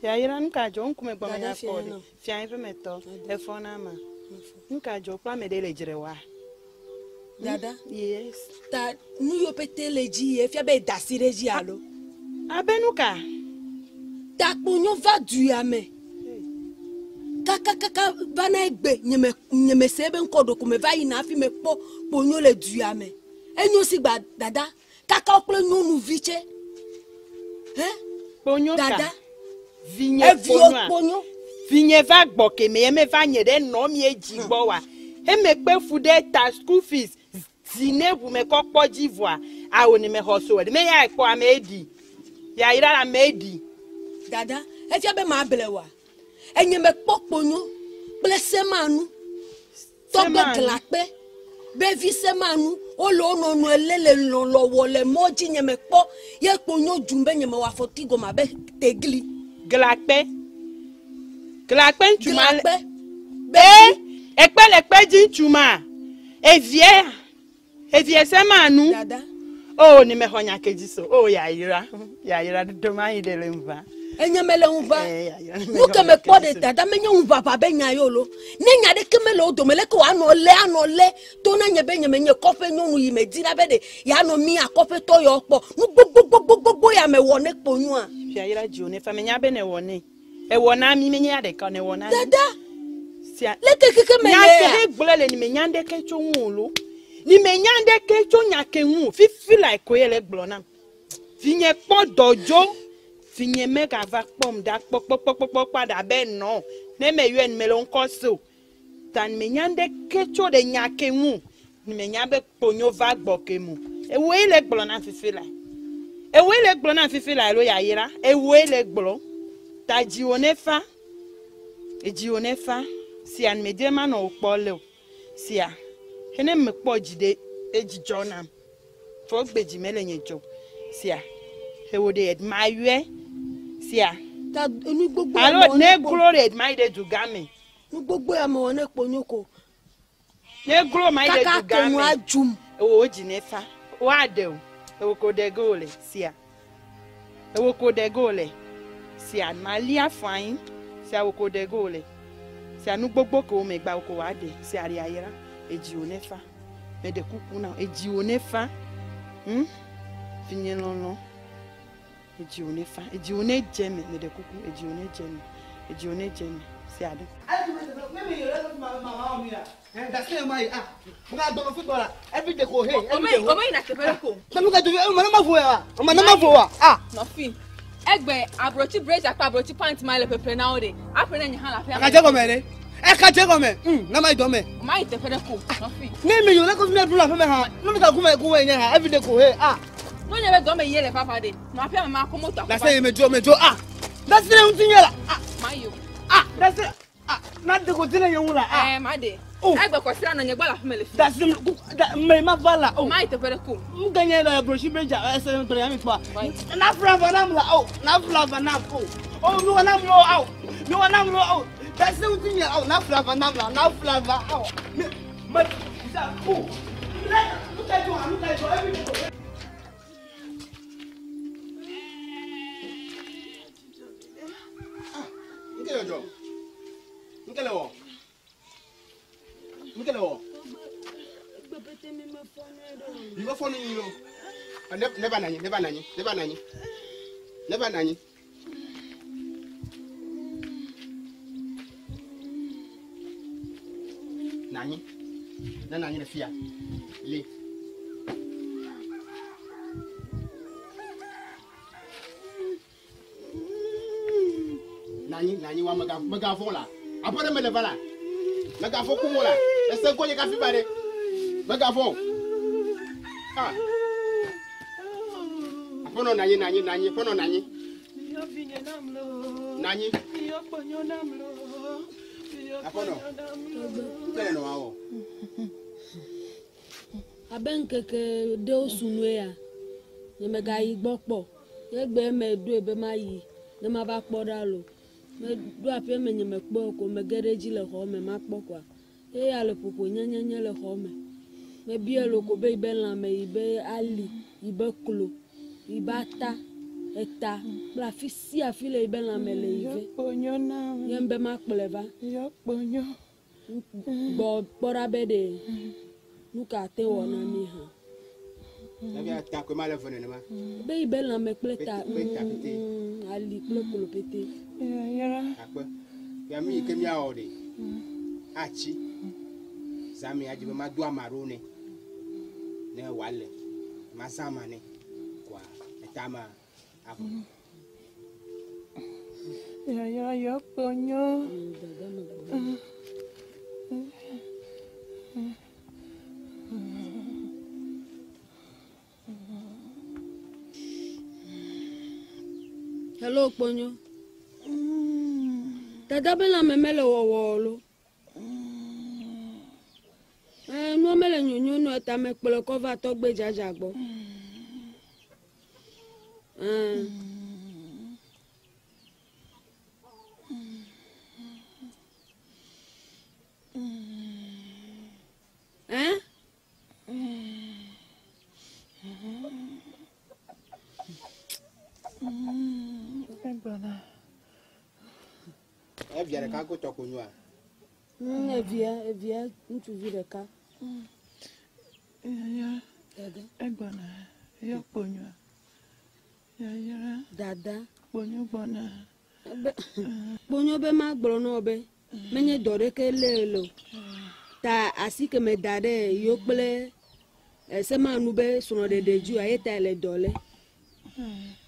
Fiaira nunca jo nkume gba manya kode. Fiaira meto e fona ma. Nunca jo kwa me de lejerewa. Dada? Yes. Ta nu yo pete leji e fia be dasireji alo. Abenuka. Ta ponyo va du ame. Kaka bana egbe nyeme sebe nkodo ko me va ina fi me po ponyo le du ame. Enyo si gba dada. Kaka okle nu viche. Ponyo dada. Vinye ponyo. Vinye va gboke me me va nyede no mi ejigbo wa. E me pe fude ta school fees. Zine bu me kokpo jivoa. A oni me hoso de me ya ekpo amedi. Ya ira la medi. Dada, e fia be ma belewa. Enye me ponyo. Blesse manu. Tobe glakpe. Be vi se manu. Olo no elele lo wole moji nye me po. Ye ponyo jumbe nye me wa fotigo ma be tegli. Glakpe. Glakpe ntuma. Glakpe. Ekpe ji ntuma. Evie se manu. Dada. Oh ni me honya kejiso. Oh ya ira do ma idele mva. Enyemele unva. Nuke me po de dada me nye unva pa be nya yolo. Ne nya de kemele o do mele ko ano le. To na nye be nye me nye kope nyonu yi me dina be de ya no mi akope to yo po. Nu gbogbo ya me wone ponyu a. Fiaira jione fa me nya be ne wone. E wona mi me nya de ka ne wona. Dada. Sia. Le keke me nya se gbole ni me nya de ke cho nwolo. Ni me nya de ke cho nya ke wu. Fi feel like ko yele gbona. Fi nye po dojo. Finye mega va pom da pok pada be no ne me yuen melon koso tan me nyande kecho de nyake mu ni me nyabe ponyo va gboke mu e we le gblo na fifila lo ya yira e we le gblo ta ji onefa si an me de ma no pole si a hene me po jide eji jona fo gbeji mele nyejo si a he wo de admire Sia. Ta enu gbogbo. Alo ne glory my de dugame. Nu gbogbo ya mo ne ponyoko. Ne glory my de dugame. Kaka kenu ajum. O jinefa. Wa de o. E wo ko de gole sia. E wo ko de gole. Sia malia fine. Sia wo ko de gole. Sia nu gbogbo ko me gba ko wa de. Sia ri ayira. Eji onefa. Me de kuku na eji onefa. Finye lolo. Ejione jeme ne de kuku ejione jeme si ade maybe you let mama mira and that's my buka do football every day go hey o na kebereko tamu ka do mama voa no fi egbe abrochi brace akpa abrochi pant my le pepe na ode apre na nya ha la fe ka jego me na mai do me mai tefereko no fi maybe you let me do la fe me ha no me ka go nya ha every day go hey no nyebe do me yele papa de no apia me makomoto that's me do that's the thing yela mayo that's it na de go tele yewula ma de egbe kwasira no nyegba la family that's me ma vala mai tefereko nganye na broshi beja ese to ya mi pa na frava na mla na frava na no na mlo no na mlo that's the thing yela na frava na mla na frava me za look at you everything. Nkele wo. You go phone you know. Never nanyi. Nanyi na fia. Le. Nanyi wa magafon la. Après me lever là. Magafon kumo la. Ese ko ye ka fi bare. Magafon. Apono nanyi, pono nanyi. Yo vinye namlo. Nanyi. Yo ponyo namlo. Apono. Tele no awo. Abenkeke de osunwe ya. Ye me ga igbopo. Ye gbe me do ebe ma yi. Ne ma ba kpoda lo. Me do apia me nyeme kpo ko me gereji le ho me ma kpo kwa e ya le popo nyenyenye le ho me bie lo ko be la me ibe ali ibe klo ibata eta la fisi afile ibe la meleive ponyo na yembe makleva yo ponyo bo porabede nuka te wona mi ha Nabi ata ko mala fone ma. be ibe la me pleta ali plekolo pete ya Akwa. Ya mi ke mi aode. Achi. Zami ajibe ma do amarone. Ne wale. Masama ne. Kwa etama abu. ya yo ponyo hello ponyo dada bela memele wowolo no mele nyonyo no ta me pele ko va to gbe jaja gbo Evia ka ko to konyo a. Evia ntuvie de ka. ya egbona yo ponyo ya Dada. ponyo bona Ponyo be ma gboro no be. Menye dore ke lelo. Ta asike me dade yo pele se ma nu be sono de deju ayeta le dole.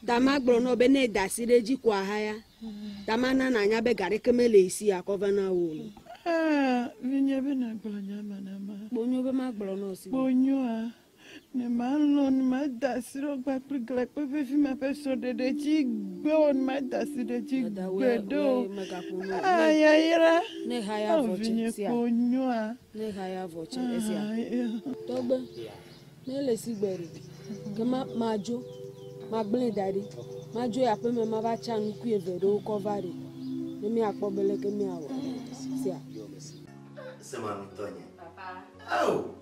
Ta ma gboro no be ne dasire ji kwa haya. Ta ma na na nya be gare kemele isi akova na wolo. vinye bena glonya manama Ponyo be ma gboro no si. ponyo a ne malo ne ma dasiro gba prigla pe fi ma peso de chi gbe on ma dasire chi gbedo ya ira Ne haya voche vinye sia. ponyo a Ne haya voche sia. Togbe. Ne le sigbere. Ke majo. Ma gble dadi. Majo ya pe me ma ba chanu ku evero cover. Ne mi akpobele ke mi awo. Sia. Sama Antonia. Papa. Oh.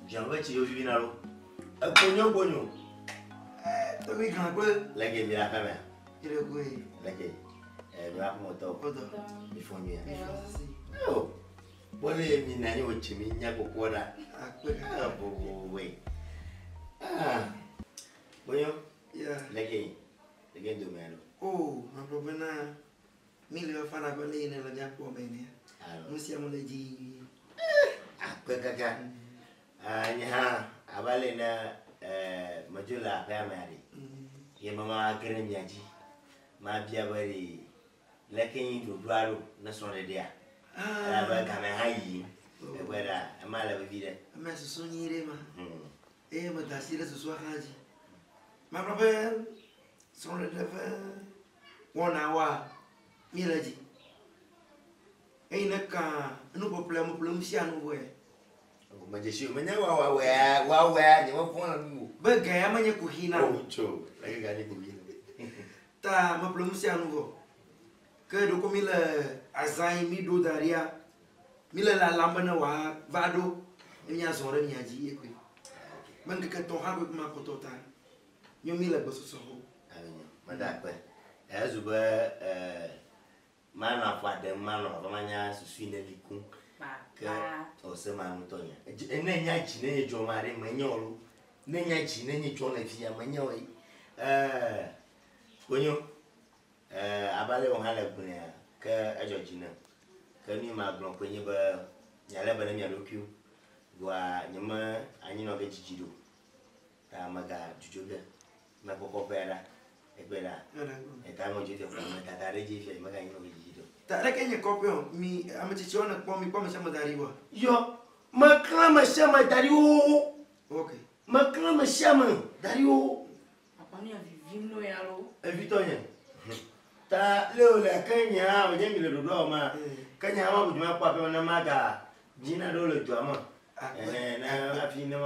Jangan cium vivi nalo. Bonyo. Tapi kenapa? Lagi bila apa ya? Tidak gue. Lagi. Berapa motor? Foto. Telefonnya. Sih. Oh. Boleh minanya uciminya kokora. Aku kan. Boy. Bonyo. Ya. Lagi domelo. Oh, apa benar? Milih apa beli ini lagi aku mainnya. Mesti yang mulai ji. Apa kakak? Nya abale na majula pa mari. Ye mama kere nyaji. Ma bia bari lakin do duaro na so de dia. Ba ka me hayi. E bera amala be vida. Mas susunyire ma. Madasira susua haji. Ma probe son de deve 1 hour milaji. Naka no problem si anu we. Majeshi menya wa ni wa fona mu. Ba gaya manya kuhina. Oh cho. Lagi gani kuhina. Ta ma problem si anu go. Ke do ko mila azai mi do daria. Mila la lamba na wa vado. Nya zore nya ji ekwe. Manga ka to ha ko ma potota. Nyo mila boso so ho. Ayo. Madakwe. Azuba mana fade mana bamanya susuina likun. Ka o se ma mutonya ene nya ji ne jo mare manyolo ne nya ji ne nyi jo na fia manyo konyo abale on hala kunya ka ajo jina ka ni ma glon konye ba nyale ba na mi alokyu wa nyama anyi no ga jijido ta maga jujoga ma ko pera ebera eta mo jite ko ma ta reji fia maga anyi no ga jijido. Tak ada kayaknya kopio mi amecichona kwa mi kwa mshama dariwa. Yo, maklama shama dario. Okay. Maklama shama dario. Apa ni vivimno ya lo. Evitonya. Ta leo la Kenya, ojemi le Dodoma. Kenya ama kujuma kwa pe na maga. Jina dole tu ama. Na afina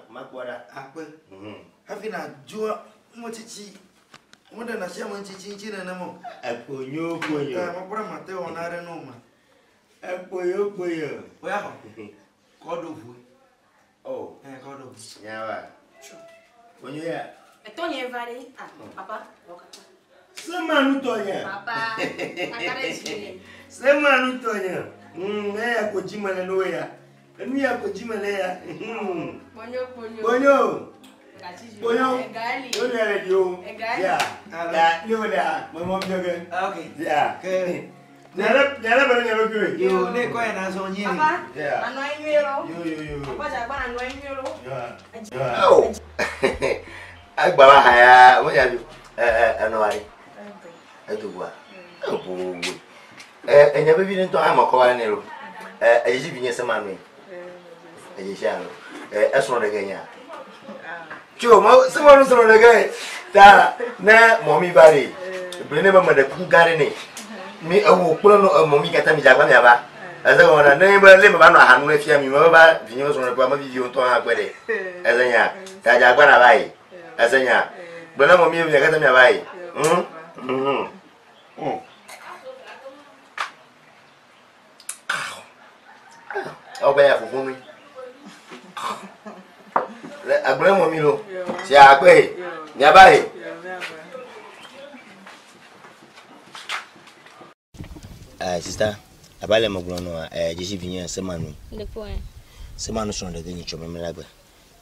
makwara. Apa? Afina jua mochichi. Muda na shama chichi na namo. Akonyo. Ka mapura mateo onare no ma. Poyo. Oya ko. Kodo fu. Oh. Kodo. Nyawa. Ponyo ya. Tonye vale. Ah, papa. Semanu tonya. Papa. Akarezi. Semanu tonya. Ya kojimale no ya. Enu ya kojimale ya. Ponyo. Egali. Yo le radio. Egali. Ya. Ya, yo le a. Mama bioge. Okay. Ya. Nyala bana nyalo kwe. Yo ne ko na so nyi. Papa. Ya. Ano enwelo. Yo. Papa ja bana ano enwelo. Ya. Oh. Agba haya, mo ya bi. Ano ari. Edugwa. Obo. Enya be bi nto amako wa ne ro. Eji bi nye semanu. Eji sha ro. Eso de genya. Cho mo semanu so de genya. Ta na mommy bari. Brene ba ma de ku gari ne. Mi awu kpolo no mommy kata mi jagba mi aba. Eze wona na ba le ba no ahanu na fia mi ma ba vinyo so no pa ma video nto ha kwede. Eze nya. Ta jagba na bai. Eze nya. Brene mommy mi kata mi bai. Oh, ben, faut qu'on Agblé mon milo. C'est à quoi? Nyabaye. Sister, abale maglono jeji vinye semanu. De quoi? Semanu son de gagner chome melabe.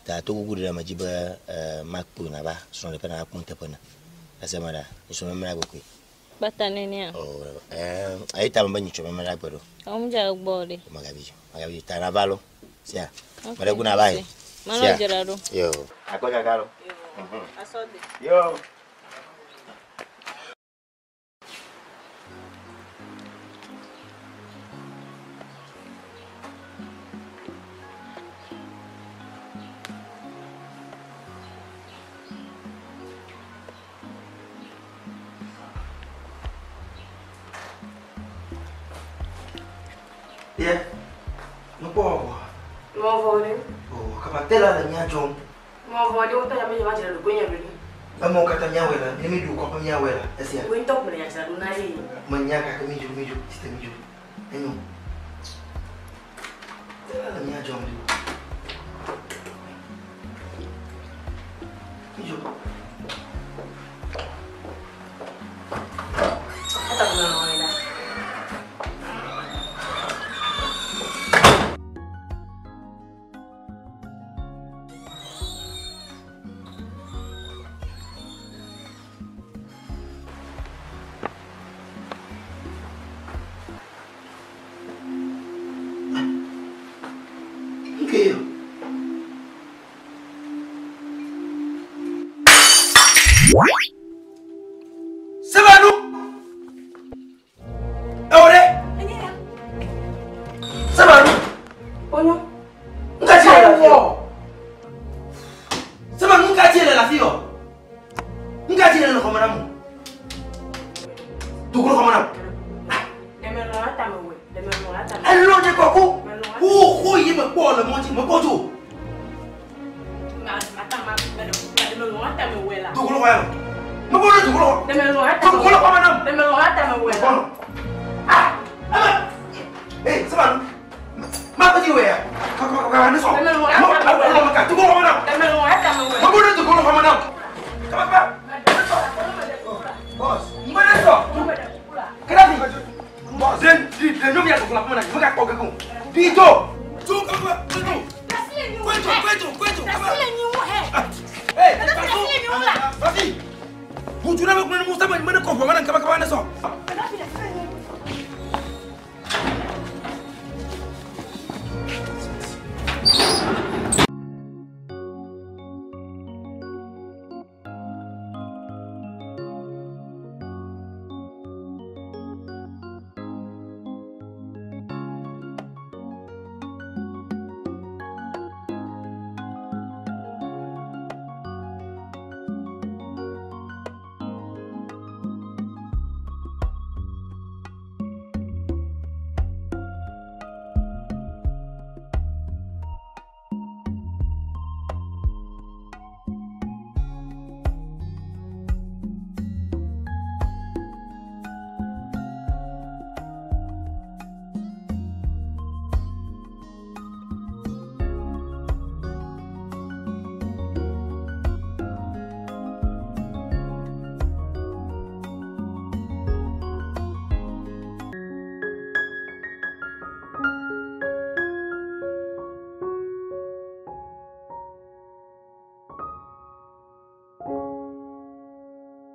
Ta Togo gudu da majiba makpo na ba son de pena akunte pena. Asemada, chome melabe ko. Batanenia. Oh, aita mbanyi chome melabe do. Omja gbode. Magabi tanavalo. Sia. Mare kuna bai. Mano Gerardo. Yo. Akoja galo. Asode. Yo. Yeah. No puedo. Mo vole. Oh, kamatela la nya jom. Mo vole o tanya me ma jira do gonya do ni. Amo kata nya wela, ni mi du ko nya wela. Esia. Win top me ya sa do na ri. Manya ka mi ju, siste mi ju. Enyo. Tela la nya jom du. Mi ju. Ata ko na wela. Hey,